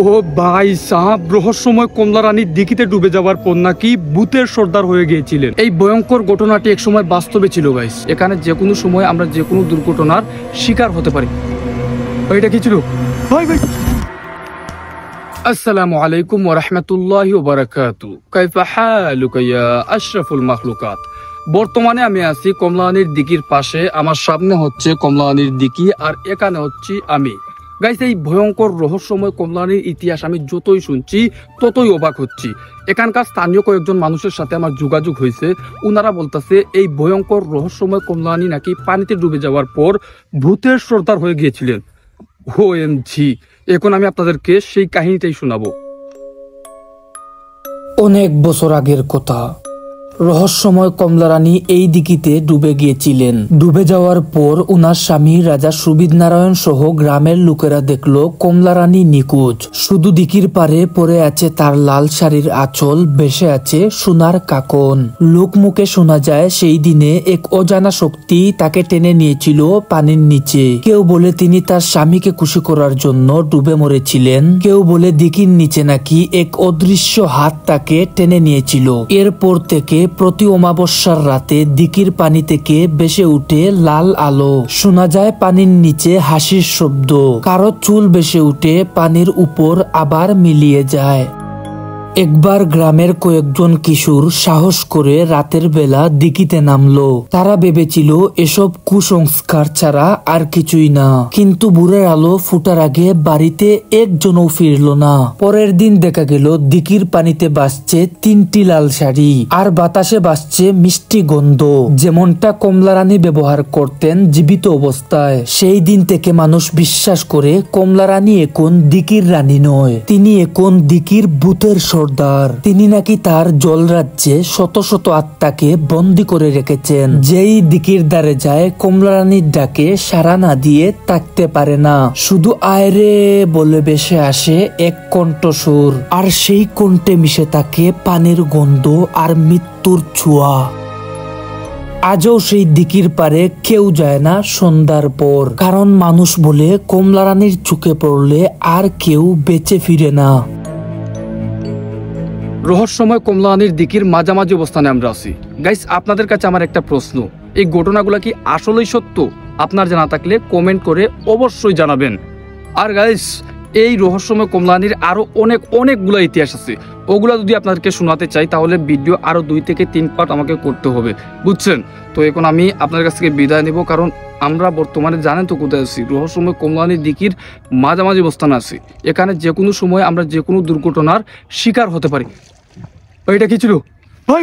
ও ভাই সাহাব, রহস্যময় কমলা রানীর দিঘিতে ডুবে যাওয়ার পর নাকি ভূতের সর্দার হয়ে গিয়েছিলেন। এই ভয়ঙ্কর ঘটনাটি এক সময় বাস্তবে ছিল গাইস। এখানে যে কোনো সময় আমরা যে কোনো দুর্ঘটনার শিকার হতে পারি। এটা কি ছিল ভাই? আসসালামু আলাইকুম ওয়া রাহমাতুল্লাহি ওয়া বারাকাতুহু। কাইফা হালুকা ইয়া আশরাফুল মাখলুকাত। বর্তমানে আমি আছি কমলা রানীর দিঘির পাশে। আমার সামনে হচ্ছে কমলা রানীর দিঘি আর এখানে হচ্ছে আমি। গাইস, এই ভয়ঙ্কর রহস্যময় কমলা রানীর ইতিহাস আমি যতই শুনছি ততই অবাক হচ্ছি। এখানকার স্থানীয় কয়েকজন মানুষের সাথে আমার যোগাযোগ হয়েছে। ওনারা বলতেছে এই ভয়ঙ্কর রহস্যময় কমলা রানী নাকি পানিতে ডুবে যাওয়ার পর ভূতের সর্দার হয়ে গিয়েছিলেন। ওএমজি, এখন আমি আপনাদেরকে সেই কাহিনীটাই শোনাবো। অনেক বছর আগের কথা। রহস্যময় কমলা রানী এই দিঘিতে ডুবে গিয়েছিলেন। ডুবে যাওয়ার পর উনার স্বামী রাজা সুবিদ নারায়ণ সহ গ্রামের লোকেরা দেখলো কমলা রানী নিখোঁজ। শুধু দিঘির পারে পড়ে আছে তার লাল শাড়ির আঁচল, ভেসে আছে সোনার কাকন। লোক মুখে শোনা যায় সেই দিনে এক অজানা শক্তি তাকে টেনে নিয়েছিল পানির নিচে। কেউ বলে তিনি তার স্বামীকে খুশি করার জন্য ডুবে মরেছিলেন, কেউ বলে দিঘির নিচে নাকি এক অদৃশ্য হাত তাকে টেনে নিয়েছিল। এরপর থেকে প্রতি অমাবস্যার রাতে দিঘির পানি থেকে ভেসে উঠে লাল আলো। শোনা যায় পানির নিচে হাসির শব্দ। কারো চুল ভেসে উঠে পানির উপর আবার মিলিয়ে যায়। একবার গ্রামের কয়েকজন কিশোর সাহস করে রাতের বেলা দিঘিতে নামলো। তারা ভেবেছিল এসব কুসংস্কার ছাড়া আর কিছুই না। কিন্তু ভোরের আলো ফুটার আগে বাড়িতে একজনও ফিরল না। পরের দিন দেখা গেল দিঘির পানিতে ভাসছে 3টি লাল শাড়ি, আর বাতাসে ভাসছে মিষ্টি গন্ধ, যেমনটা কমলা রানী ব্যবহার করতেন জীবিত অবস্থায়। সেই দিন থেকে মানুষ বিশ্বাস করে কমলা রানী এখন দিঘির রানী নয়, তিনি এখন দিঘির ভূতের সর্দার। তিনি নাকি তার জল রাজ্যে শত শত আত্মাকে বন্দি করে রেখেছেন। যেই দিঘির ধারে যায় কমলা রানীর ডাকে সাড়া না দিয়ে থাকতে পারে না। শুধু আয়রে বলে ভেসে আসে এক কণ্ঠস্বর, আর সেই কণ্ঠে মিশে থাকে পানির গন্ধ আর মৃত্যুর ছোঁয়া। আজও সেই দিঘির পারে কেউ যায় না সন্ধ্যার পর, কারণ মানুষ বলে কমলা রানীর চোখে পড়লে আর কেউ বেঁচে ফিরে না। রহস্যময় কমলা রানীর দিঘির মাঝামাঝি অবস্থানে আমরা আছি। গাইস, আপনাদের কাছে আমার একটা প্রশ্ন, এই ঘটনাগুলো কি আসলেই সত্য? আপনার জানা থাকলে কমেন্ট করে অবশ্যই জানাবেন। আর গাইস, এই রহস্যময় কমলা রানীর আরো অনেকগুলো ইতিহাস আছে। ওগুলা যদি আপনাদেরকে শোনাতে চাই তাহলে ভিডিও আরো 2 থেকে 3 পার্ট আমাকে করতে হবে, বুঝছেন? তো এখন আমি আপনার কাছ থেকে বিদায় নেব, কারণ আমরা বর্তমানে জানেন তো কোথায় আছি, রহস্যময় কমলা রানীর দিঘির মাঝামাঝি অবস্থানে আছি। এখানে যে কোনো সময় আমরা যে কোনো দুর্ঘটনার শিকার হতে পারি। এটা কি ছিল ভাই?